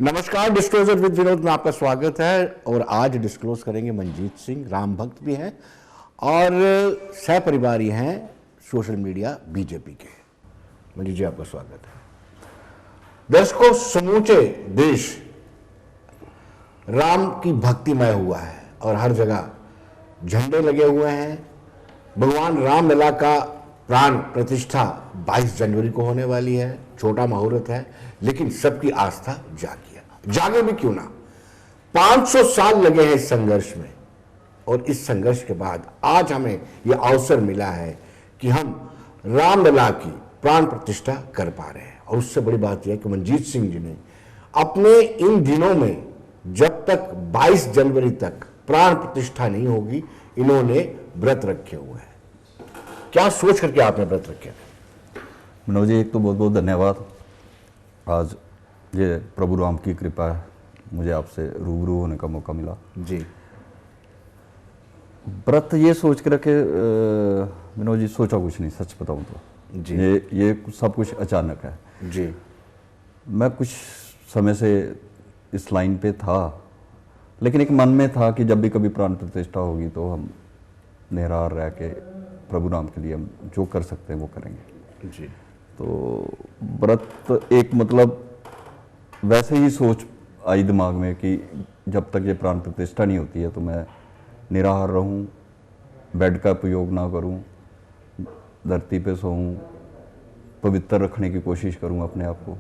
नमस्कार, disclosure with Vinod में आपका स्वागत है। और आज डिस्क्लोज करेंगे मंजीत सिंह, राम भक्त भी हैं और सह परिवारी हैं सोशल मीडिया बीजेपी के। मंजीत जी, आपका स्वागत है। दर्शकों, समूचे देश राम की भक्तिमय हुआ है और हर जगह झंडे लगे हुए हैं। भगवान राम लला का प्राण प्रतिष्ठा 22 जनवरी को होने वाली है। छोटा मुहूर्त है, लेकिन सबकी आस्था जागी है। जागे भी क्यों ना, 500 साल लगे हैं इस संघर्ष में और इस संघर्ष के बाद आज हमें यह अवसर मिला है कि हम रामलला की प्राण प्रतिष्ठा कर पा रहे हैं। और उससे बड़ी बात यह है कि मंजीत सिंह जी ने अपने इन दिनों में, जब तक 22 जनवरी तक प्राण प्रतिष्ठा नहीं होगी, इन्होंने व्रत रखे हुए हैं। क्या सोच करके आपने व्रत रखे थे? मनोज जी, एक तो बहुत बहुत धन्यवाद। आज ये प्रभु राम की कृपा है, मुझे आपसे रूबरू होने का मौका मिला जी। व्रत ये सोच के रखे मनोज जी, सोचा कुछ नहीं, सच बताऊं तो जी। ये सब कुछ अचानक है जी। मैं कुछ समय से इस लाइन पे था, लेकिन एक मन में था कि जब भी कभी प्राण प्रतिष्ठा होगी तो हम निराहार रह के प्रभु राम के लिए हम जो कर सकते हैं वो करेंगे जी। तो व्रत एक मतलब वैसे ही सोच आई दिमाग में कि जब तक ये प्राण प्रतिष्ठा नहीं होती है तो मैं निराहार रहूं, बेड का उपयोग ना करूं, धरती पे सोऊं, पवित्र रखने की कोशिश करूं अपने आप को।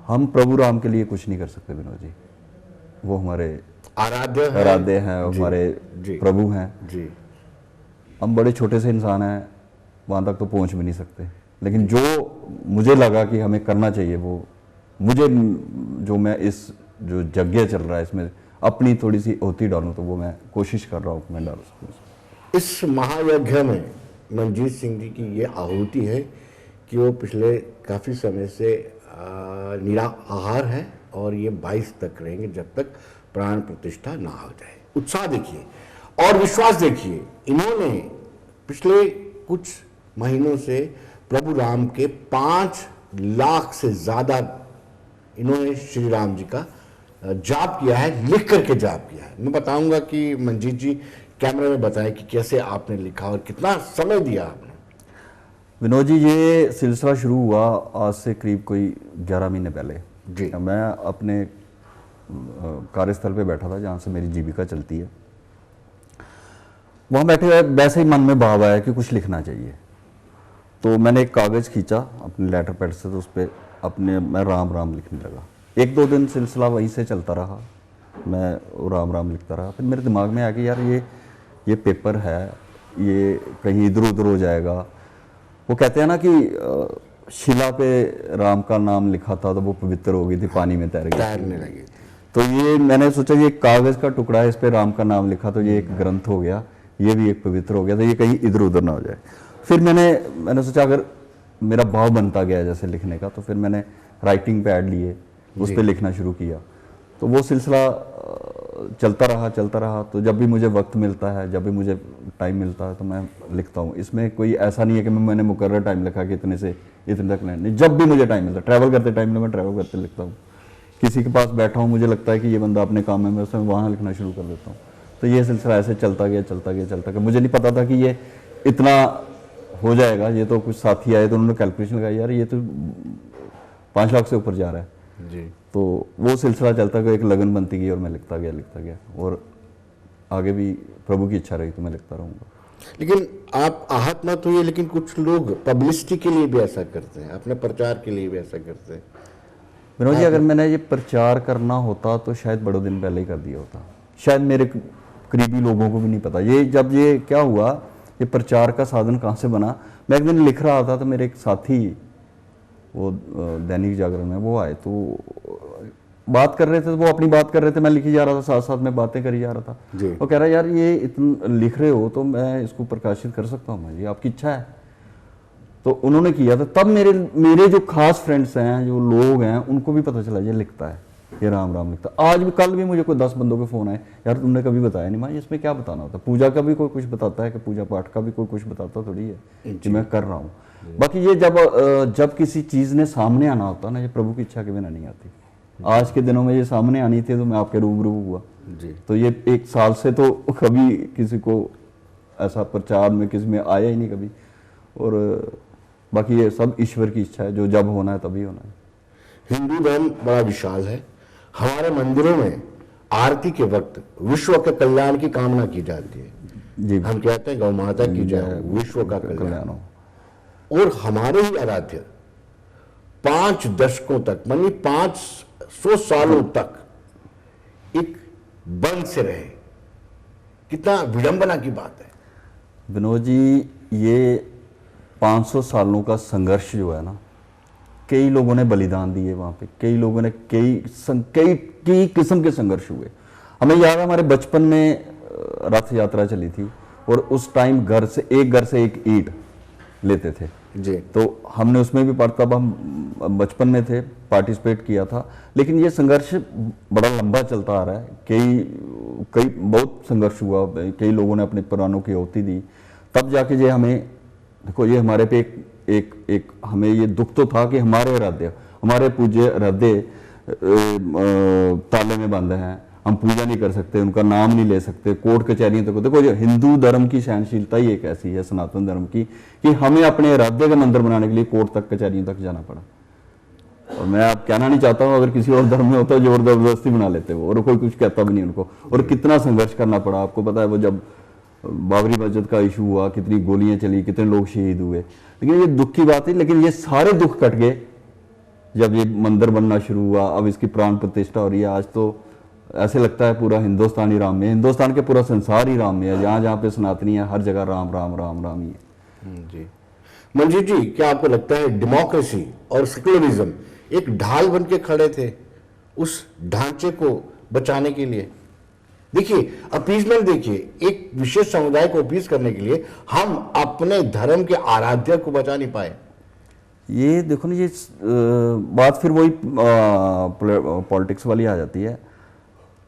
हम प्रभु राम के लिए कुछ नहीं कर सकते विनोद जी, वो हमारे आराध्य हैं, हमारे प्रभु हैं जी। हम बड़े छोटे से इंसान हैं, वहाँ तक तो पहुँच भी नहीं सकते, लेकिन जो मुझे लगा कि हमें करना चाहिए वो मुझे, जो मैं इस जो यज्ञ चल रहा है इसमें अपनी थोड़ी सी होती डालूं, तो वो मैं कोशिश कर रहा हूँ मैं डाल सकूँ। इस महायज्ञ में मंजीत सिंह जी की ये आहुति है कि वो पिछले काफ़ी समय से निराहार है और ये 22 तक रहेंगे जब तक प्राण प्रतिष्ठा ना हो जाए। उत्साह देखिए और विश्वास देखिए। इन्होंने पिछले कुछ महीनों से प्रभु राम के 5 लाख से ज़्यादा इन्होंने श्री राम जी का जाप किया है, लिख करके जाप किया है। मैं बताऊंगा कि मंजीत जी कैमरे में बताएं कि कैसे आपने लिखा और कितना समय दिया आपने। विनोद जी, ये सिलसिला शुरू हुआ आज से करीब कोई 11 महीने पहले जी। मैं अपने कार्यस्थल पे बैठा था जहाँ से मेरी जीविका चलती है। वहाँ बैठे हुए वैसे ही मन में भाव आया कि कुछ लिखना चाहिए, तो मैंने एक कागज़ खींचा अपने लेटर पैड से, तो उस पर अपने मैं राम राम लिखने लगा। 1-2 दिन सिलसिला वहीं से चलता रहा, मैं राम राम लिखता रहा। फिर मेरे दिमाग में आ गया यार ये पेपर है, ये कहीं इधर उधर हो जाएगा। वो कहते हैं ना कि शिला पे राम का नाम लिखा था तो वो पवित्र हो गई थी, पानी में तैरने लगी। तो ये मैंने सोचा ये कागज़ का टुकड़ा है, इस पर राम का नाम लिखा तो ये एक ग्रंथ हो गया, ये भी एक पवित्र हो गया, तो ये कहीं इधर उधर ना हो जाए। फिर मैंने सोचा अगर मेरा भाव बनता गया जैसे लिखने का, तो फिर मैंने राइटिंग पैड लिए, उस पर लिखना शुरू किया। तो वो सिलसिला चलता रहा। तो जब भी मुझे वक्त मिलता है, जब भी मुझे टाइम मिलता है, तो मैं लिखता हूँ। इसमें कोई ऐसा नहीं है कि मैंने मुकर्रर टाइम लिखा कि इतने से इतने तक नहीं, जब भी मुझे टाइम मिलता है, ट्रैवल करते टाइम में मैं ट्रैवल करते लिखता हूँ। किसी के पास बैठा हूँ, मुझे लगता है कि ये बंदा अपने काम में, मैं उसमें वहाँ लिखना शुरू कर देता हूँ। तो ये सिलसिला ऐसे चलता गया। मुझे नहीं पता था कि ये इतना हो जाएगा। ये तो कुछ साथी आए तो उन्होंने कैलकुलेशन लगाई, यार ये तो 5 लाख से ऊपर जा रहा है जी। तो वो सिलसिला चलता गया, एक लगन बनती गई और मैं लिखता गया और आगे भी प्रभु की इच्छा रही तो मैं लिखता रहूँगा। लेकिन आप आहत मत होइए, लेकिन कुछ लोग पब्लिसिटी के लिए भी ऐसा करते हैं, अपने प्रचार के लिए भी ऐसा करते हैं। विनोद जी, अगर मैंने ये प्रचार करना होता तो शायद बड़े दिन पहले ही कर दिया होता, शायद मेरे करीबी लोगों को भी नहीं पता। जब ये क्या हुआ, ये प्रचार का साधन कहाँ से बना। मैं एक दिन लिख रहा था तो मेरे एक साथी, वो दैनिक जागरण में वो आए, तो बात कर रहे थे, तो वो अपनी बात कर रहे थे, मैं लिखी जा रहा था, साथ साथ में बातें करी जा रहा था। वो कह रहा यार ये इतना लिख रहे हो तो मैं इसको प्रकाशित कर सकता हूँ, ये आपकी इच्छा है। तो उन्होंने किया था। तब मेरे जो खास फ्रेंड्स हैं, जो लोग हैं, उनको भी पता चला ये लिखता है, ये राम राम लिखता। आज भी, कल भी मुझे कोई 10 बंदों के फ़ोन आए, यार तुमने कभी बताया नहीं। माँ इसमें क्या बताना होता है, पूजा का भी कोई कुछ बताता है कि पूजा पाठ का भी कोई कुछ बताता थोड़ी है कि मैं कर रहा हूँ। बाकी ये जब किसी चीज़ ने सामने आना होता है ना, ये प्रभु की इच्छा के बिना नहीं आती। आज के दिनों में ये सामने आनी थी तो मैं आपके रूबरू हुआ जी। तो ये 1 साल से तो कभी किसी को ऐसा प्रचार में किसी में आया ही नहीं कभी। और बाकी ये सब ईश्वर की इच्छा है, जो जब होना है तभी होना है। हिंदू धर्म बड़ा विशाल है। हमारे मंदिरों में आरती के वक्त विश्व के कल्याण की कामना की जाती है जी। हम कहते हैं गौ माता की जय, विश्व का कल्याण हो। और हमारे ही आराध्य 5 दशकों तक मानी 500 सालों तक एक बंद से रहे, कितना विडंबना की बात है। विनोद जी, ये 500 सालों का संघर्ष जो है ना, कई लोगों ने बलिदान दिए वहाँ पे, कई लोगों ने कई किस्म के संघर्ष हुए। हमें याद है हमारे बचपन में रथ यात्रा चली थी और उस टाइम घर से एक ईंट लेते थे जी। तो हमने उसमें भी पढ़ता, तब हम बचपन में थे, पार्टिसिपेट किया था। लेकिन ये संघर्ष बड़ा लंबा चलता आ रहा है। कई बहुत संघर्ष हुआ, कई लोगों ने अपने प्राणों की आहुति दी, तब जाके ये हमें देखो, ये हमारे पे एक हमें ये दुख तो था कि हमारे आराध्य, हमारे पूज्य आराध्य ताले में बंद हैं, हम पूजा नहीं कर सकते, उनका नाम नहीं ले सकते, कोर्ट कचहरियों तक। देखो, जो हिंदू धर्म की सहनशीलता ही एक ऐसी है, सनातन धर्म की, कि हमें अपने आराध्य का मंदिर बनाने के लिए कोर्ट तक, कचहरियों तक जाना पड़ा। और मैं आप कहना नहीं चाहता हूँ, अगर किसी और धर्म में होता है जोर जबरदस्ती बना लेते वो, और कोई कुछ कहता भी नहीं उनको। और कितना संघर्ष करना पड़ा, आपको पता है वो जब बाबरी मस्जिद का इशू हुआ, कितनी गोलियां चली, कितने लोग शहीद हुए। लेकिन ये दुख की बात है। लेकिन ये सारे दुख कट गए जब ये मंदिर बनना शुरू हुआ। अब इसकी प्राण प्रतिष्ठा हो रही है। आज तो ऐसे लगता है पूरा हिंदुस्तान ही राम में, हिंदुस्तान के पूरा संसार ही राम में है। जहाँ जहाँ पे सनातनी है, हर जगह राम राम राम राम ही है। जी। मंजीत जी, क्या आपको लगता है डेमोक्रेसी और सेक्युलरिज्म एक ढाल बन के खड़े थे उस ढांचे को बचाने के लिए? देखिए, अपीजमेंट, देखिए, एक विशेष समुदाय को अपीज करने के लिए हम अपने धर्म के आराध्य को बचा नहीं पाए। ये देखो ना, ये बात फिर वही पॉलिटिक्स वाली आ जाती है।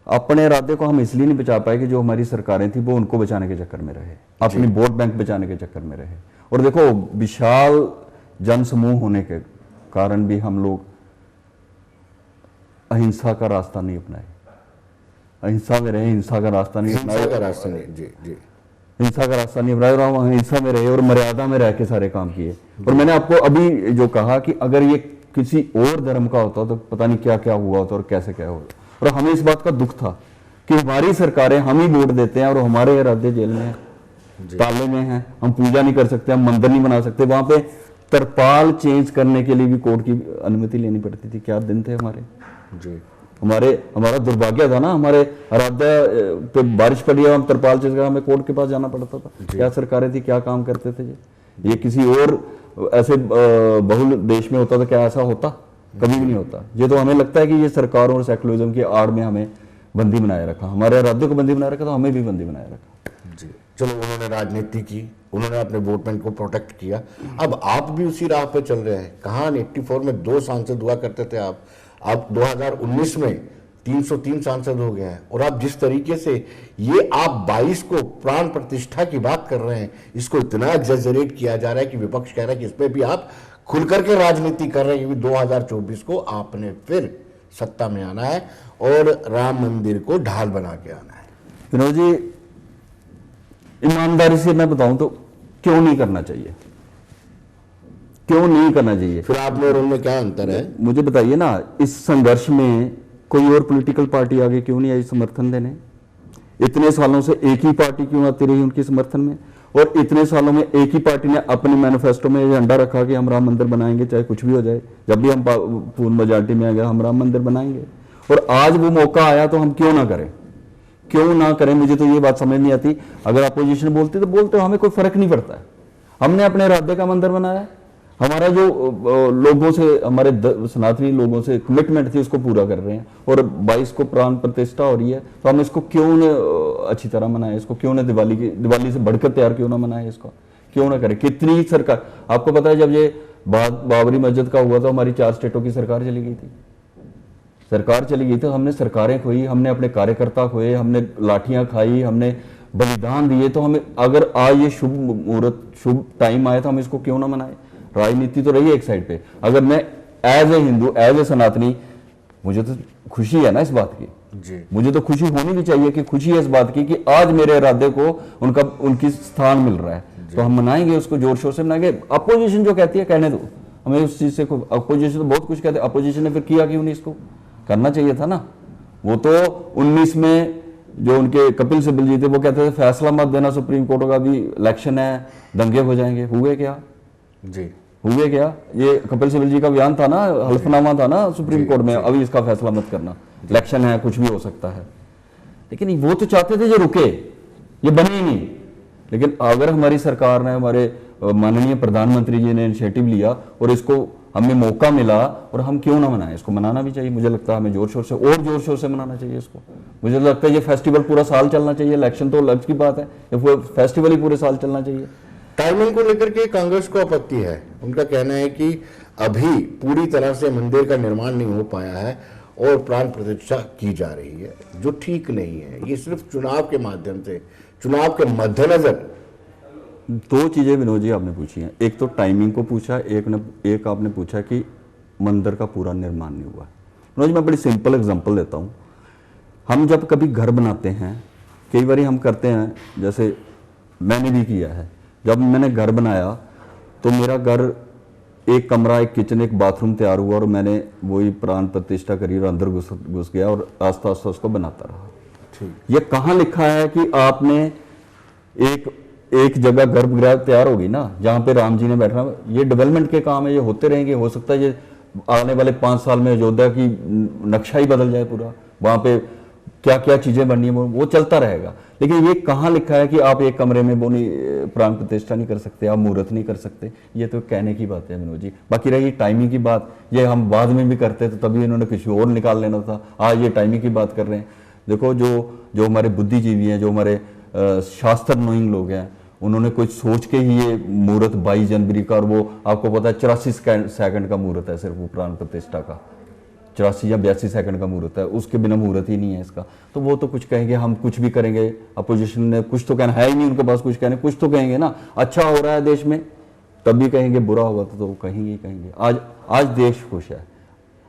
अपने इरादे को हम इसलिए नहीं बचा पाए कि जो हमारी सरकारें थी वो उनको बचाने के चक्कर में रहे, अपनी वोट बैंक बचाने के चक्कर में रहे। और देखो, विशाल जनसमूह होने के कारण भी हम लोग अहिंसा का रास्ता नहीं अपनाए, अहिंसा में रहे, हिंसा का रास्ता नहीं अपनाया, हिंसा का रास्ता नहीं, जी जी, हिंसा का रास्ता नहीं अपनाया, और हम अहिंसा में रहे और मर्यादा में रह के सारे काम किए। और मैंने आपको अभी जो कहा कि अगर ये किसी और धर्म का होता तो पता नहीं क्या क्या हुआ होता और कैसे क्या होता। और हमें इस बात का दुख था कि हमारी सरकारें, हम ही वोट देते हैं और हमारे राज्य जेल में हैं, ताले में हैं, हम पूजा नहीं कर सकते, हम मंदिर नहीं बना सकते। वहां पे तरपाल चेंज करने के लिए भी कोर्ट की अनुमति लेनी पड़ती थी। क्या दिन थे हमारे जी। हमारा दुर्भाग्य था ना, हमारे आराध्य पे बारिश पड़ी है, हम तरपाल चेंज कर, हमें कोर्ट के पास जाना पड़ता था। क्या सरकारें थी, क्या काम करते थे। ये किसी और ऐसे बहुल देश में होता तो क्या ऐसा होता? कभी भी नहीं होता। ये तो हमें लगता है कि ये सरकारों और सेकुलरिज्म की आड़ में हमें बंदी बनाए रखा, हमारे राज्य को बंदी बनाए रखा, तो हमें भी बंदी बनाए रखा। जी, चलो, उन्होंने राजनीति की, उन्होंने अपने वोट बैंक को प्रोटेक्ट किया। अब आप भी उसी राह पे चल रहे हैं। कहाँ 84 में 2 सांसद हुआ करते थे आप, अब 2019 में 303 सांसद हो गए हैं। और आप जिस तरीके से ये आप 22 को प्राण प्रतिष्ठा की बात कर रहे हैं, इसको इतना एग्जैजरेट किया जा रहा है कि विपक्ष कह रहा है कि इसमें भी आप खुल करके राजनीति कर रहे हैं, क्योंकि 2024 को आपने फिर सत्ता में आना है और राम मंदिर को ढाल बना के आना है। विनोद जी, ईमानदारी से मैं बताऊं तो क्यों नहीं करना चाहिए, क्यों नहीं करना चाहिए? फिर आप में और उनमें क्या अंतर है, मुझे बताइए ना। इस संघर्ष में कोई और पॉलिटिकल पार्टी आगे क्यों नहीं आई समर्थन देने? इतने सालों से एक ही पार्टी क्यों आती रही उनके समर्थन में? और इतने सालों में एक ही पार्टी ने अपने मैनिफेस्टो में एजेंडा रखा कि हम राम मंदिर बनाएंगे, चाहे कुछ भी हो जाए। जब भी हम पूर्ण मेजॉरिटी में आ गए, हम राम मंदिर बनाएंगे। और आज वो मौका आया तो हम क्यों ना करें, क्यों ना करें? मुझे तो ये बात समझ नहीं आती। अगर अपोजिशन बोलती तो बोलते, हमें कोई फर्क नहीं पड़ता है। हमने अपने इरादे का मंदिर बनाया, हमारा जो लोगों से, हमारे सनातनी लोगों से कमिटमेंट थी उसको पूरा कर रहे हैं। और 22 को प्राण प्रतिष्ठा हो रही है, तो हम इसको क्यों न अच्छी तरह मनाएं, इसको क्यों न दिवाली से बढ़कर तैयार क्यों ना मनाएं, इसको क्यों ना करें? कितनी सरकार, आपको पता है जब ये बाबरी मस्जिद का हुआ तो हमारी 4 स्टेटों की सरकार चली गई थी, सरकार चली गई थी। हमने सरकारें खोई, हमने अपने कार्यकर्ता खोए, हमने लाठियां खाई, हमने बलिदान दिए। तो हमें अगर आज ये शुभ मुहूर्त, शुभ टाइम आया तो हम इसको क्यों ना मनाएं? राजनीति तो रही है एक साइड पे। अगर मैं as a Hindu, as a सनातनी मुझे तो खुशी है ना इस बात की जी। मुझे तो खुशी होनी भी चाहिए कि खुशी है इस बात की कि आज मेरे इरादे को उनकी स्थान मिल रहा है, तो हम मनाएंगे उसको, जोर शोर से मनाएंगे। अपोजिशन जो कहती है कहने दो, हमें उस चीज से अपोजिशन तो बहुत कुछ कहते हैं, अपोजिशन ने फिर किया क्यों नहीं, इसको करना चाहिए था ना। वो तो 19 में जो उनके कपिल सिब्बल जी थे वो कहते थे फैसला मत देना सुप्रीम कोर्ट का, भी इलेक्शन है, दंगे हो जाएंगे। हुए क्या जी, हुए क्या? ये कपिल सिब्बल जी का बयान था ना, हल्फनामा था ना सुप्रीम कोर्ट में, अभी इसका फैसला मत करना, इलेक्शन है, कुछ भी हो सकता है। लेकिन वो तो चाहते थे ये रुके, ये बने ही नहीं। लेकिन अगर हमारी सरकार ने, हमारे माननीय प्रधानमंत्री जी ने इनिशिएटिव लिया और इसको हमें मौका मिला, और हम क्यों ना मनाएं, इसको मनाना भी चाहिए। मुझे लगता है हमें जोर शोर से और जोर शोर से मनाना चाहिए इसको। मुझे लगता है ये फेस्टिवल पूरा साल चलना चाहिए, इलेक्शन तो अलग की बात है, ये फेस्टिवल ही पूरे साल चलना चाहिए। टाइमिंग को लेकर के कांग्रेस को आपत्ति है। उनका कहना है कि अभी पूरी तरह से मंदिर का निर्माण नहीं हो पाया है और प्राण प्रतिष्ठा की जा रही है, जो ठीक नहीं है। ये सिर्फ चुनाव के माध्यम से, चुनाव के मद्देनजर। दो चीजें विनोद जी आपने पूछी हैं, एक तो टाइमिंग को पूछा, एक आपने पूछा कि मंदिर का पूरा निर्माण नहीं हुआ। विनोद जी मैं बड़ी सिंपल एग्जांपल देता हूँ। हम जब कभी घर बनाते हैं, कई बार हम करते हैं, जैसे मैंने भी किया है, जब मैंने घर बनाया तो मेरा घर एक कमरा, एक किचन, एक बाथरूम तैयार हुआ और मैंने वही प्राण प्रतिष्ठा करी और अंदर घुस गया और आस्ता आस्ता उसको बनाता रहा। ये कहाँ लिखा है कि आपने एक जगह गर्भगृह तैयार होगी ना जहाँ पे राम जी ने बैठना, ये डेवलपमेंट के काम है, ये होते रहेंगे। हो सकता है ये आने वाले 5 साल में अयोध्या की नक्शा ही बदल जाए पूरा, वहाँ पे क्या क्या चीजें बननी है वो चलता रहेगा। लेकिन ये कहाँ लिखा है कि आप एक कमरे में वो नहीं प्राण प्रतिष्ठा नहीं कर सकते, आप मुहूर्त नहीं कर सकते? ये तो कहने की बात है विनोद जी। बाकी रही टाइमिंग की बात, ये हम बाद में भी करते तो तभी इन्होंने किसी और निकाल लेना था। आज ये टाइमिंग की बात कर रहे हैं। देखो जो हमारे बुद्धिजीवी हैं, जो हमारे शास्त्र नोइंग लोग हैं, उन्होंने कुछ सोच के ही ये मुहूर्त 22 जनवरी का, और वो आपको पता है 84 सेकंड का मुहूर्त है सिर्फ वो प्राण प्रतिष्ठा का, 84 या 82 सेकंड का मुहूर्त है, उसके बिना मुहूर्त ही नहीं है इसका। तो वो तो कुछ कहेंगे, हम कुछ भी करेंगे, अपोजिशन ने कुछ तो कहना है ही नहीं उनके पास, कुछ कहने कुछ तो कहेंगे ना। अच्छा हो रहा है देश में तब भी कहेंगे, बुरा होगा तो वो कहेंगे ही कहेंगे। आज देश खुश है,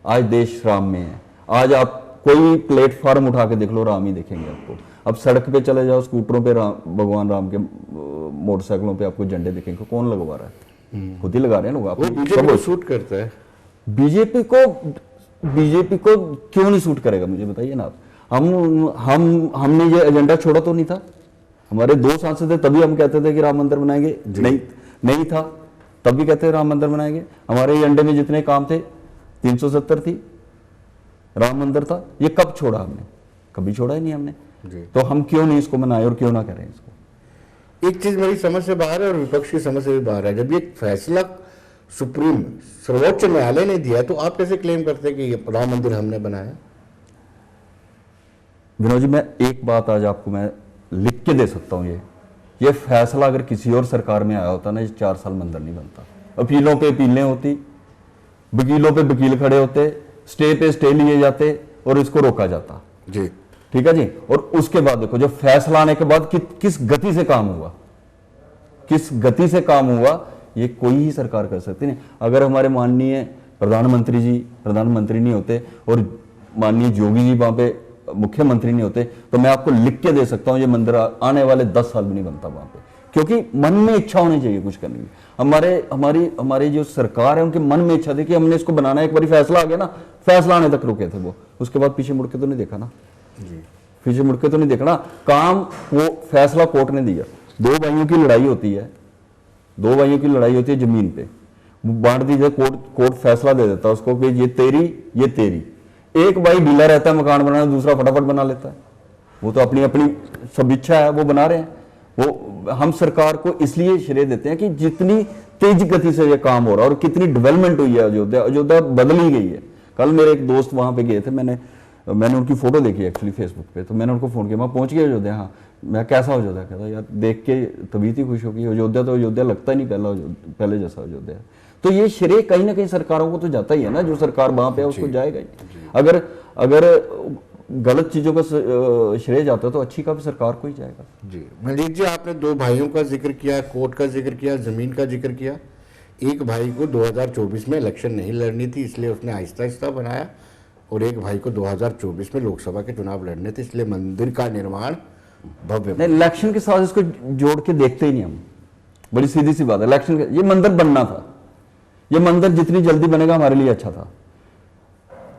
आज देश राम में है। आज आप कोई प्लेटफॉर्म उठा के देख लो, राम ही देखेंगे आपको। अब सड़क पे चले जाओ, स्कूटरों पे भगवान राम के, मोटरसाइकिलों पे आपको झंडे दिखेंगे। कौन लगवा रहा है? खुद ही लगा रहे हैं लोग। आप बीजेपी को सूट करता है। बीजेपी को क्यों नहीं सूट करेगा मुझे बताइए ना आप। हमने ये एजेंडा छोड़ा तो नहीं था। हमारे 2 सांसद थे तभी हम कहते थे कि राम मंदिर बनाएंगे, नहीं था तब भी कहते राम मंदिर बनाएंगे। हमारे एजेंडे में जितने काम थे 370 थी, राम मंदिर था। ये कब छोड़ा हमने? कभी छोड़ा ही नहीं हमने। तो हम क्यों नहीं इसको मनाए और क्यों ना करें इसको? एक चीज मेरी समझ से बाहर है और विपक्ष की समझ से भी बाहर है। जब ये फैसला सुप्रीम सर्वोच्च न्यायालय ने दिया तो आप कैसे क्लेम करते हैं कि ये राम मंदिर हमने बनाया? विनोद जी मैं एक बात आज आपको मैं लिख के दे सकता हूं। ये फैसला अगर किसी और सरकार में आया होता ना, ये 4 साल मंदिर नहीं बनता। अपीलों पे अपीलें होती, वकीलों पे वकील खड़े होते, स्टे पे स्टे लिए जाते और इसको रोका जाता जी। ठीक है जी। और उसके बाद देखो, जब फैसला आने के बाद किस गति से काम हुआ, किस गति से काम हुआ, ये कोई ही सरकार कर सकती नहीं। अगर हमारे माननीय प्रधानमंत्री नहीं होते और माननीय योगी जी वहां पे मुख्यमंत्री नहीं होते, तो मैं आपको लिख के दे सकता हूं ये मंदिर आने वाले 10 साल भी नहीं बनता वहां पे। क्योंकि मन में इच्छा होनी चाहिए कुछ करने की। हमारी जो सरकार है उनके मन में इच्छा थी कि हमने इसको बनाना है। एक बार फैसला आ गया ना, फैसला आने तक रुके थे वो, उसके बाद पीछे मुड़ के तो नहीं देखा ना जी। पीछे मुड़ के तो नहीं देखना काम। वो फैसला कोर्ट ने दिया। 2 भाइयों की लड़ाई होती है, 2 भाइयों की लड़ाई होती है जमीन पे, बांट दी जाए, कोर्ट फैसला दे देता है उसको कि ये तेरी। एक भाई ढीला रहता है मकान बनाना, दूसरा फटाफट बना लेता है। वो तो अपनी सब इच्छा है, वो बना रहे हैं। वो हम सरकार को इसलिए श्रेय देते हैं कि जितनी तेज गति से ये काम हो रहा है और कितनी डेवलपमेंट हुई है। अयोध्या बदल ही गई है। कल मेरे एक दोस्त वहां पे गए थे, मैंने उनकी फोटो देखी एक्चुअली फेसबुक पे, तो मैंने उनको फोन किया, मैं पहुंच गया अयोध्या। हाँ, मैं कैसा अयोध्या? कहता यार देख के तबीयत ही खुश होगी। अयोध्या लगता ही नहीं पहले जैसा अयोध्या। तो ये श्रेय कहीं ना कहीं सरकारों को तो जाता ही है ना, जो सरकार वहां पे है उसको जाएगा ही। अगर गलत चीजों का श्रेय जाता है तो अच्छी का भी सरकार को ही जाएगा जी। मलिक जी, आपने 2 भाइयों का जिक्र किया, कोर्ट का जिक्र किया, जमीन का जिक्र किया। एक भाई को 2024 में इलेक्शन नहीं लड़नी थी, इसलिए उसने आहिस्ता आहिस्ता बनाया और एक भाई को 2024 में लोकसभा के चुनाव लड़ने थे, इसलिए मंदिर का निर्माण भव्य। नहीं, इलेक्शन के साथ इसको जोड़ के देखते ही नहीं हम। बड़ी सीधी सी बात है, इलेक्शन का ये मंदिर बनना था, ये मंदिर जितनी जल्दी बनेगा हमारे लिए अच्छा था।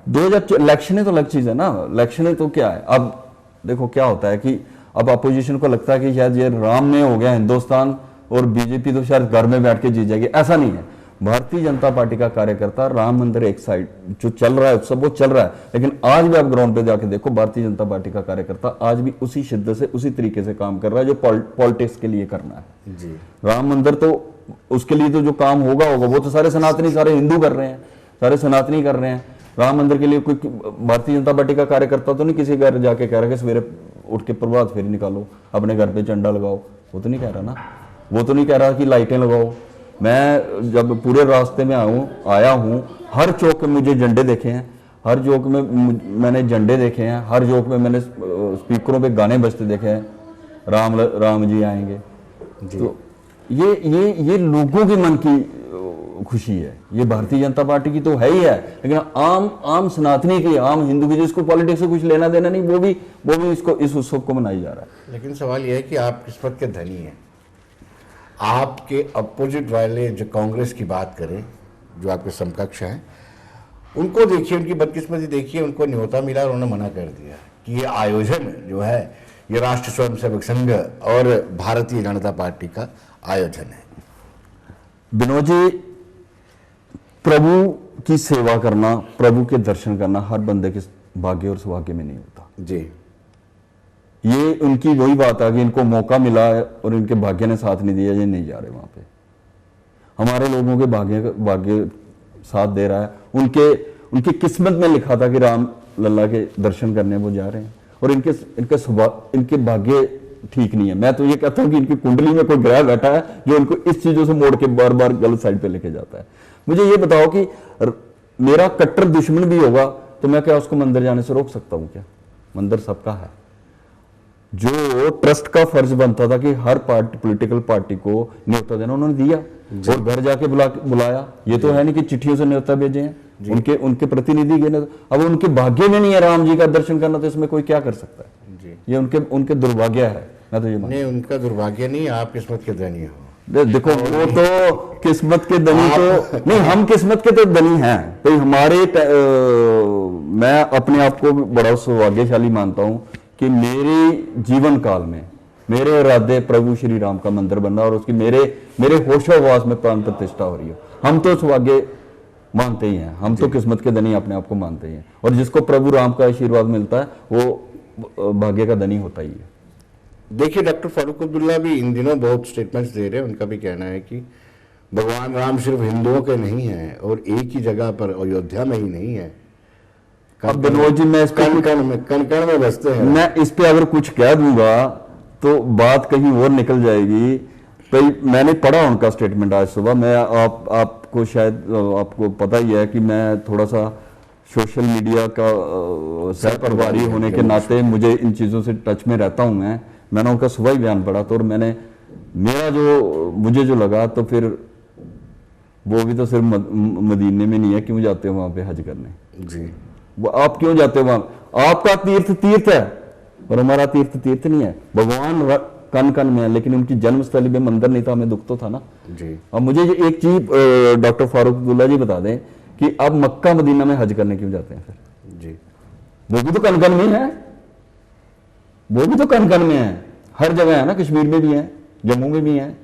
2000 इलेक्शन तो अलग चीज है ना, इलेक्शन तो क्या है। अब देखो क्या होता है कि अब अपोजिशन को लगता है कि शायद ये राम में हो गया हिंदुस्तान और बीजेपी तो शायद घर में बैठ के जीत जाएगी, ऐसा नहीं है। भारतीय जनता पार्टी का कार्यकर्ता, राम मंदिर एक साइड जो चल रहा है उत्सव वो चल रहा है, लेकिन आज भी आप ग्राउंड पे जाके देखो भारतीय जनता पार्टी का कार्यकर्ता आज भी उसी शिद्दत से उसी तरीके से काम कर रहा है जो पॉलिटिक्स के लिए करना है जी। राम मंदिर तो उसके लिए तो जो काम होगा वो तो सारे सनातनी, सारे हिंदू कर रहे हैं, सारे सनातनी कर रहे हैं। राम मंदिर के लिए कोई भारतीय जनता पार्टी का कार्यकर्ता तो नहीं किसी घर जाके कह रहा कि सवेरे उठ के प्रभात फेरी निकालो, अपने घर पे झंडा लगाओ, वो तो नहीं कह रहा ना। वो तो नहीं कह रहा कि लाइटें लगाओ। मैं जब पूरे रास्ते में आया हूँ, हर चौक में मुझे झंडे देखे हैं, हर चौक में मैंने झंडे देखे हैं, हर चौक में मैंने स्पीकरों पे गाने बजते देखे हैं, राम जी आएंगे जी। तो ये लोगों के मन की खुशी है, ये भारतीय जनता पार्टी की तो है ही है, लेकिन आम सनातनी की, आम हिंदू की जिसको पॉलिटिक्स से कुछ लेना देना नहीं, वो भी इसको इस उत्सव को मनाया जा रहा है। लेकिन सवाल यह है कि आप किस्मत के धनी हैं। आपके अपोजिट वाले जो कांग्रेस की बात करें, जो आपके समकक्ष हैं, उनको देखिए, उनकी बदकिस्मती देखिए, उनको न्योता मिला और उन्होंने मना कर दिया कि ये आयोजन जो है ये राष्ट्र स्वयंसेवक संघ और भारतीय जनता पार्टी का आयोजन है। विनोद जी, प्रभु की सेवा करना, प्रभु के दर्शन करना हर बंदे के भाग्य और सौभाग्य में नहीं होता जी। ये उनकी वही बात है कि इनको मौका मिला है और इनके भाग्य ने साथ नहीं दिया, ये नहीं जा रहे वहां पे। हमारे लोगों के भाग्य साथ दे रहा है। उनकी किस्मत में लिखा था कि राम लल्ला के दर्शन करने वो जा रहे हैं, और इनके भाग्य ठीक नहीं है। मैं तो ये कहता हूं कि इनकी कुंडली में कोई ग्रह बैठा है जो इनको इस चीजों से मोड़ के बार बार गलत साइड पे लेके जाता है। मुझे ये बताओ कि मेरा कट्टर दुश्मन भी होगा तो मैं क्या उसको मंदिर जाने से रोक सकता हूं क्या? मंदिर सबका है। जो ट्रस्ट का फर्ज बनता था कि हर पॉलिटिकल पार्टी को न्योता देना, उन्होंने दिया और घर जाके बुलाया। ये तो है नहीं कि चिट्ठियों से न्योता भेजे हैं, उनके प्रतिनिधि गए। अब उनके भाग्य में नहीं है राम जी का दर्शन करना, तो इसमें कोई क्या कर सकता है जी। ये उनके दुर्भाग्य है। मैं तो ये नहीं, उनका दुर्भाग्य नहीं, आप किस्मत के धनी हो। देखो वो तो किस्मत के धनी तो नहीं, हम किस्मत के तो धनी हैं। तो हमारे मैं अपने आप को बड़ा सौभाग्यशाली मानता हूं कि मेरे जीवन काल में मेरे इरादे प्रभु श्री राम का मंदिर बनना और उसकी मेरे होशोहवास में प्राण प्रतिष्ठा हो रही है। हम तो सौभाग्य मानते ही हैं, हम तो किस्मत के धनी अपने आप को मानते ही हैं, और जिसको प्रभु राम का आशीर्वाद मिलता है वो भाग्य का धनी होता ही है। देखिए, डॉक्टर फारूक अब्दुल्ला भी इन दिनों बहुत स्टेटमेंट्स दे रहे हैं। उनका भी कहना है कि भगवान राम सिर्फ हिंदुओं के नहीं है और एक ही जगह पर अयोध्या में ही नहीं है, अब विनोद जी मैं इस कण में बसते हैं। मैं इस पे अगर कुछ कह दूंगा तो बात कहीं और निकल जाएगी। मैंने पढ़ा उनका स्टेटमेंट आज सुबह। मैं आपको शायद आपको पता ही है कि मैं थोड़ा सा सोशल मीडिया का सह प्रभारी होने के नाते मुझे इन चीज़ों से टच में रहता हूं। मैंने उनका सुबह ही बयान पढ़ा तो, और मुझे जो लगा तो फिर वो भी तो सिर्फ मदीने में नहीं है, क्यों जाते हो वहां पे हज करने जी? वो आप क्यों जाते हो वहां? आपका तीर्थ है और हमारा तीर्थ नहीं है। भगवान कन कन में है, लेकिन उनकी जन्मस्थली में मंदिर नहीं था, हमें दुख तो था ना जी। अब मुझे एक चीज डॉक्टर फारूक अब्दुल्ला जी बता दें कि आप मक्का मदीना में हज करने क्यों जाते हैं फिर जी? वो भी तो कन कन में है, वो भी तो कन कन में है, हर जगह है ना। कश्मीर में भी है, जम्मू में भी है,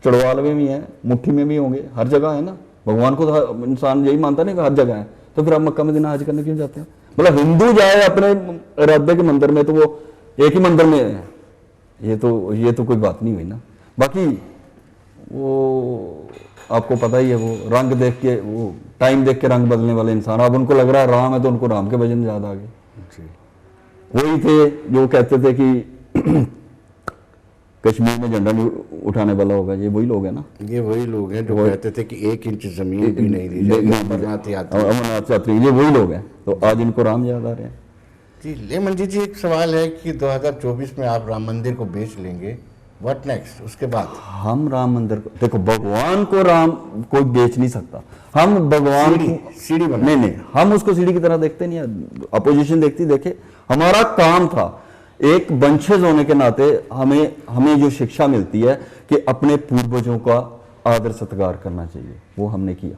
चढ़वाल में भी है, मुट्ठी में भी होंगे, हर जगह है ना। भगवान को तो इंसान यही मानता नहीं कि हर जगह है, तो फिर आप मक्का मदीना हज करने क्यों जाते हैं? मतलब हिंदू जाए अपने इरादे के मंदिर में तो वो एक ही मंदिर में है, ये तो कोई बात नहीं हुई ना। बाकी वो आपको पता ही है, वो रंग देख के, वो टाइम देख के रंग बदलने वाले इंसान। अब उनको लग रहा है राम है तो उनको राम के भजन याद आ गए। वही थे जो कहते थे कि कश्मीर में झंडा नहीं उठाने वाला होगा, ये वही लोग हैं ना। ये वही लोग हैं जो कहते थे कि 1 इंच जमीन भी नहीं दी जाएगी अमरनाथ यात्री, ये वही लोग हैं। तो आज इनको राम याद आ रहे हैं जी। लेमन जी, एक सवाल है कि 2024 में आप राम मंदिर को बेच लेंगे व्हाट नेक्स्ट, उसके बाद? हम राम मंदिर को, देखो भगवान को राम कोई बेच नहीं सकता। हम भगवान सीढ़ी बना, नहीं नहीं, हम उसको सीढ़ी की तरह देखते नहीं है। अपोजिशन देखती, देखे हमारा काम था एक वंशज होने के नाते हमें हमें जो शिक्षा मिलती है कि अपने पूर्वजों का आदर सत्कार करना चाहिए, वो हमने किया।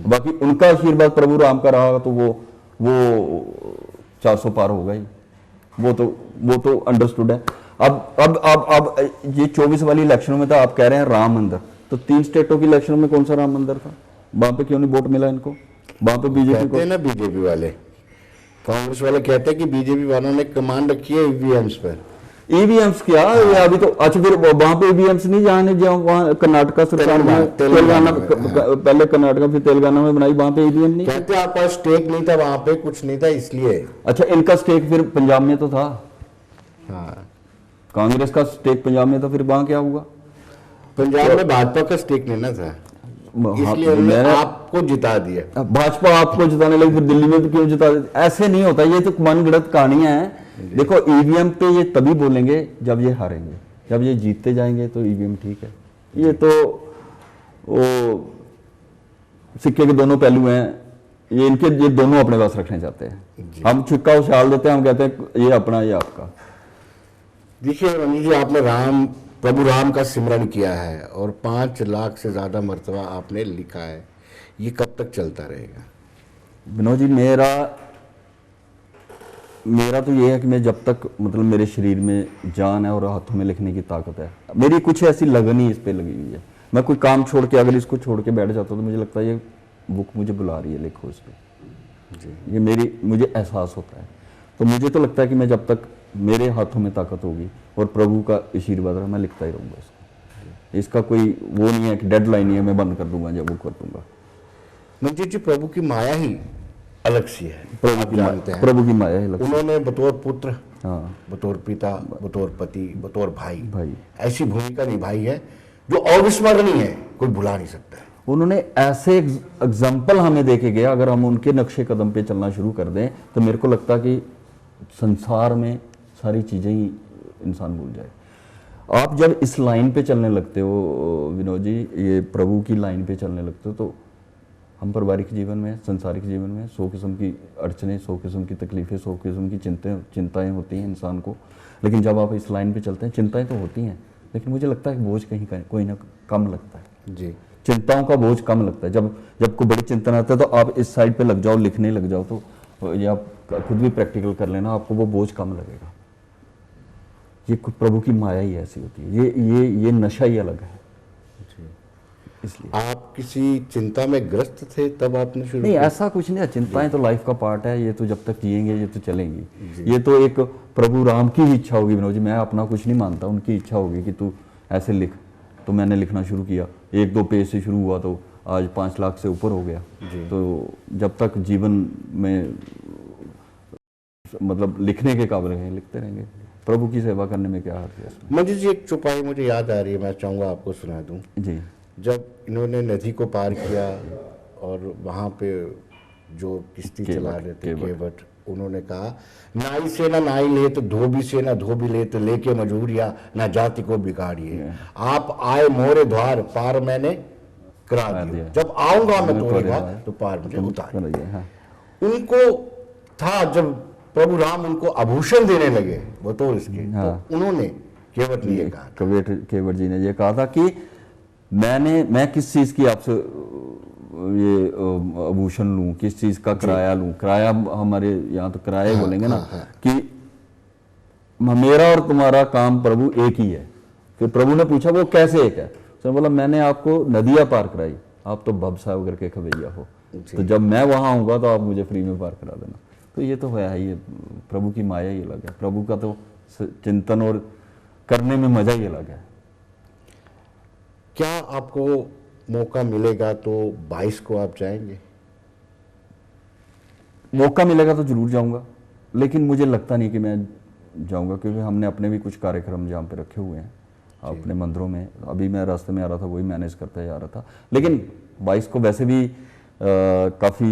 बाकी उनका आशीर्वाद प्रभु राम का रहा तो वो 400 पार होगा ही, वो तो अंडरस्टूड है। अब ये 24 वाली इलेक्शनों में तो आप कह रहे हैं राम मंदिर, तो 3 स्टेटों की इलेक्शनों में कौन सा राम मंदिर था? वहां पे क्यों नहीं वोट मिला इनको? वहां पे बीजेपी को, ना बीजेपी वाले, कांग्रेस वाले कहते हैं कि बीजेपी वालों ने कमांड रखी है ईवीएम्स पर। ईवीएम्स क्या ये अभी तो, अच्छा फिर वहां पे ईवीएम्स नहीं जाने, जहाँ वहाँ कर्नाटका सरकार में, तेलंगाना पहले कर्नाटका फिर तेलंगाना में बनाई, वहां पे ईवीएम नहीं, कहते आपका स्टेक नहीं था वहां पे, कुछ नहीं था इसलिए। अच्छा इनका स्टेक फिर पंजाब में तो था, हाँ कांग्रेस का स्टेक पंजाब में था, फिर वहां क्या हुआ? पंजाब में भाजपा का स्टेक लेना था, इसलिए उन्होंने आपको जिता दिया। भाजपा आपको जिताने लगी, फिर दिल्ली में भी क्यों जिता देती? ऐसे नहीं होता, ये तो मनगढ़ंत कहानियां हैं। देखो ईवीएम पे ये तभी बोलेंगे जब ये हारेंगे, जब ये जीतते जाएंगे तो ईवीएम ठीक है। ये तो वो सिक्के के दोनों पहलू हैं, ये दोनों अपने पास रखने चाहते हैं। हम छिक्का उछाल देते हैं, हम कहते हैं ये अपना ये आपका। देखिए रमनी जी, आपने प्रभु राम का सिमरन किया है और 5 लाख से ज्यादा मर्तबा आपने लिखा है, ये कब तक चलता रहेगा? विनोद जी, मेरा तो ये है कि मैं जब तक मतलब मेरे शरीर में जान है और हाथों में लिखने की ताकत है, मेरी कुछ ऐसी लगन ही इस पे लगी हुई है। मैं कोई काम छोड़ के अगर इसको छोड़ के बैठ जाता हूँ तो मुझे लगता है ये बुक मुझे बुला रही है, लिखो इस पर जी। ये मुझे एहसास होता है। तो मुझे तो लगता है कि मैं जब तक मेरे हाथों में ताकत होगी और प्रभु का आशीर्वाद रहा, मैं लिखता ही रहूँगा इसको। इसका कोई वो नहीं है कि डेडलाइन नहीं है, मैं बंद कर दूंगा जब वो कर दूंगा। मंजीत जी, प्रभु की माया ही अलग सी है, प्रभु की माया ही अलग। उन्होंने बतौर पुत्र, हाँ, बतौर पिता, बतौर पति, बतौर भाई ऐसी भूमिका निभाई है जो अविस्मरणीय है, कोई भुला नहीं सकता है। उन्होंने ऐसे एग्जाम्पल हमें देके गया, अगर हम उनके नक्शे कदम पे चलना शुरू कर दें तो मेरे को लगता कि संसार में सारी चीज़ें ही इंसान भूल जाए। आप जब इस लाइन पे चलने लगते हो विनोद जी, ये प्रभु की लाइन पे चलने लगते हो, तो हम पारिवारिक जीवन में, संसारिक जीवन में 100 किस्म की अड़चने, 100 किस्म की तकलीफ़ें, 100 किस्म की चिंताएं होती हैं इंसान को। लेकिन जब आप इस लाइन पे चलते हैं, चिंताएं तो होती हैं, लेकिन मुझे लगता है कि बोझ कहीं कोई ना कम लगता है जी। चिंताओं का बोझ कम लगता है। जब कोई बड़ी चिंता आता है तो आप इस साइड पे लग जाओ, लिखने लग जाओ, तो ये आप खुद भी प्रैक्टिकल कर लेना, आपको वो बोझ कम लगेगा। ये प्रभु की माया ही ऐसी होती है, ये नशा ही अलग है। इसलिए आप किसी चिंता में ग्रस्त थे तब आपने शुरू? नहीं, ऐसा कुछ नहीं है, चिंताएं तो लाइफ का पार्ट है, ये तो जब तक जिएंगे ये तो चलेंगी। ये तो एक प्रभु राम की ही इच्छा होगी विनोद जी, मैं अपना कुछ नहीं मानता, उनकी इच्छा होगी कि तू ऐसे लिख। तो मैंने लिखना शुरू किया, 1-2 पेज से शुरू हुआ तो आज 5 लाख से ऊपर हो गया। तो जब तक जीवन में मतलब लिखने के काबिल हैं, लिखते रहेंगे। प्रभु की सेवा करने में क्या हर्ज है इसमें। मुझे जी एक चौपाई मुझे याद आ रही है, मैं चाहूँगा आपको सुना दूँ जी। जब इन्होंने नदी को पार किया और वहाँ पे जो किश्ती चला रहे थे केवट, उन्होंने कहा, नाई से ना नाई ले तो धोबी से ना धोबी ले तो लेके मजबूरिया ना जाति को बिगाड़िए। आप आए मोरे द्वार पार मैंने करा दिया, जब आऊंगा मैं तोरे द्वार तो पार मुझे उतार। उनको था जब प्रभु राम उनको आभूषण देने लगे बतौर इसके, तो उन्होंने केवट ने कहा, केवट जी ने ये कहा था कि मैं किस चीज की आपसे ये आभूषण लूं, किस चीज का किराया लूं। किराया हमारे यहाँ तो किराया बोलेंगे ना, कि मेरा और तुम्हारा काम प्रभु एक ही है। फिर प्रभु ने पूछा वो कैसे एक है? उसने बोला मैंने आपको नदियां पार कराई, आप तो भवसागर के खवैया हो, तो जब मैं वहां आऊंगा तो आप मुझे फ्री में पार करा देना। तो ये तो है ही, प्रभु की माया ही अलग है, प्रभु का तो चिंतन और करने में मजा ही अलग है। क्या आपको मौका मिलेगा तो 22 को आप जाएंगे? मौका मिलेगा तो जरूर जाऊंगा, लेकिन मुझे लगता नहीं कि मैं जाऊंगा, क्योंकि हमने अपने भी कुछ कार्यक्रम जहाँ पे रखे हुए हैं अपने मंदिरों में। अभी मैं रास्ते में आ रहा था, वही मैनेज करता जा रहा था। लेकिन 22 को वैसे भी काफ़ी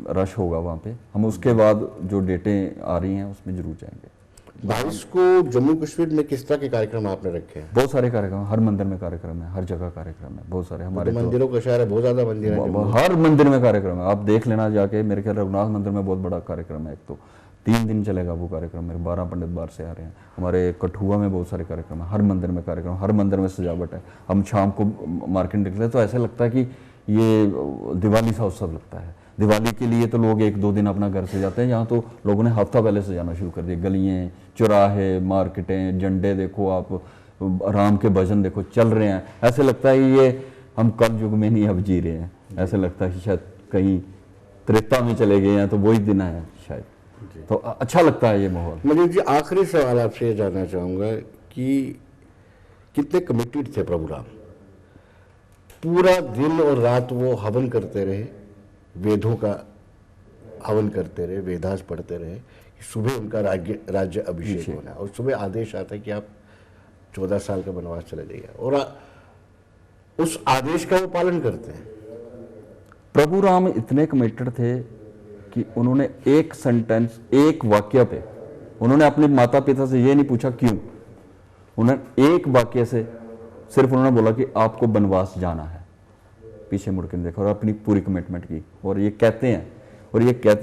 रश होगा वहाँ पे, हम उसके बाद जो डेटें आ रही हैं उसमें जरूर जाएंगे। 22 को जम्मू कश्मीर में किस तरह के कार्यक्रम आपने रखे हैं? बहुत सारे कार्यक्रम, हर मंदिर में कार्यक्रम है, हर जगह कार्यक्रम है, बहुत सारे हमारे तो मंदिरों का शहर है, बहुत ज्यादा मंदिर है। हर मंदिर में कार्यक्रम है, आप देख लेना जाके। मेरे ख्याल रघुनाथ मंदिर में बहुत बड़ा कार्यक्रम है। एक तो 3 दिन चलेगा वो कार्यक्रम। मेरे 12 पंडित बाहर से आ रहे हैं। हमारे कठुआ में बहुत सारे कार्यक्रम है, हर मंदिर में कार्यक्रम, हर मंदिर में सजावट है। हम शाम को मार्केट निकले तो ऐसा लगता है कि ये दिवाली सा उत्सव लगता है। दिवाली के लिए तो लोग 1-2 दिन अपना घर से जाते हैं, यहाँ तो लोगों ने हफ्ता पहले से जाना शुरू कर दिया। गलियाँ, चौराहे, मार्केटें, झंडे देखो आप, राम के भजन देखो चल रहे हैं। ऐसे लगता है ये हम कल युग में नहीं अब जी रहे हैं। ऐसे लगता है कि शायद कहीं त्रेता में चले गए हैं, तो वही दिन है शायद। तो अच्छा लगता है ये माहौल। मुझे जी आखिरी सवाल आपसे ये जानना चाहूँगा कि कितने कमिटेड थे प्रभु राम? पूरा दिन और रात वो हवन करते रहे, वेदों का हवन करते रहे, वेदास पढ़ते रहे कि सुबह उनका राज्य अभिषेक होना है और सुबह आदेश आता है कि आप 14 साल का वनवास चले जाइए, और उस आदेश का वो पालन करते हैं। प्रभु राम इतने कमिटेड थे कि उन्होंने एक सेंटेंस, एक वाक्य पे उन्होंने अपने माता पिता से ये नहीं पूछा क्यों, उन्होंने एक वाक्य से सिर्फ उन्होंने बोला कि आपको वनवास जाना है, पीछे मुड़ के देखा और अपनी पूरी कमिटमेंट की। और ये कहते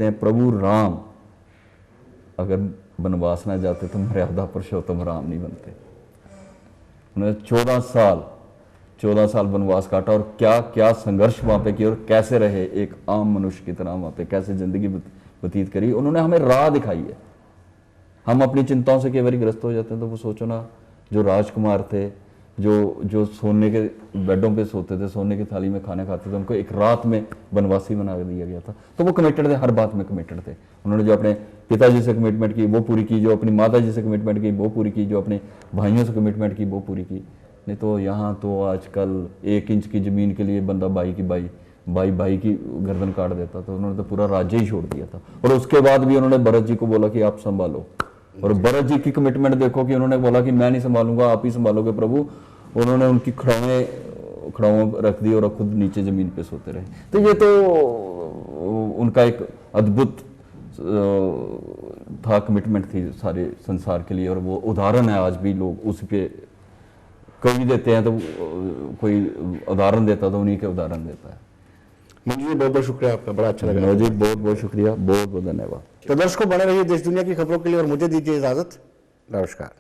हैं प्रभु राम अगर वनवास ना जाते तो मर्यादा पुरुषोत्तम राम नहीं बनते। उन्होंने 14 साल वनवास काटा और क्या क्या संघर्ष वहां पे किया और कैसे रहे एक आम मनुष्य की तरह, वहां पे कैसे जिंदगी व्यतीत करी। उन्होंने हमें राह दिखाई है। हम अपनी चिंताओं से कई बार ग्रस्त हो जाते हैं, तो वो सोचो ना, जो राजकुमार थे, जो सोने के बेडों पे सोते थे, सोने की थाली में खाने खाते थे, उनको एक रात में वनवासी बना दिया गया था। तो वो कमिटेड थे, हर बात में कमिटेड थे। उन्होंने जो अपने पिताजी से कमिटमेंट की वो पूरी की, जो अपनी माता जी से कमिटमेंट की वो पूरी की, जो अपने भाइयों से कमिटमेंट की वो पूरी की। नहीं तो यहाँ तो आजकल 1 इंच की ज़मीन के लिए बंदा भाई की गर्दन काट देता। तो उन्होंने तो पूरा राज्य ही छोड़ दिया था। और उसके बाद भी उन्होंने भरत जी को बोला कि आप संभालो, और भरत जी की कमिटमेंट देखो कि उन्होंने बोला कि मैं नहीं संभालूंगा, आप ही संभालोगे प्रभु। उन्होंने उनकी खड़ावें रख दी और खुद नीचे जमीन पे सोते रहे। तो ये तो उनका एक अद्भुत था, कमिटमेंट थी सारे संसार के लिए। और वो उदाहरण है, आज भी लोग उस पे कवि देते हैं, तो कोई उदाहरण देता तो उन्हीं के उदाहरण देता है। मंजू जी, बहुत बहुत शुक्रिया आपका, बड़ा अच्छा लगा जी। बहुत बहुत शुक्रिया, बहुत बहुत धन्यवाद। तो दर्शकों, बने रहिए देश दुनिया की खबरों के लिए और मुझे दीजिए इजाजत। नमस्कार।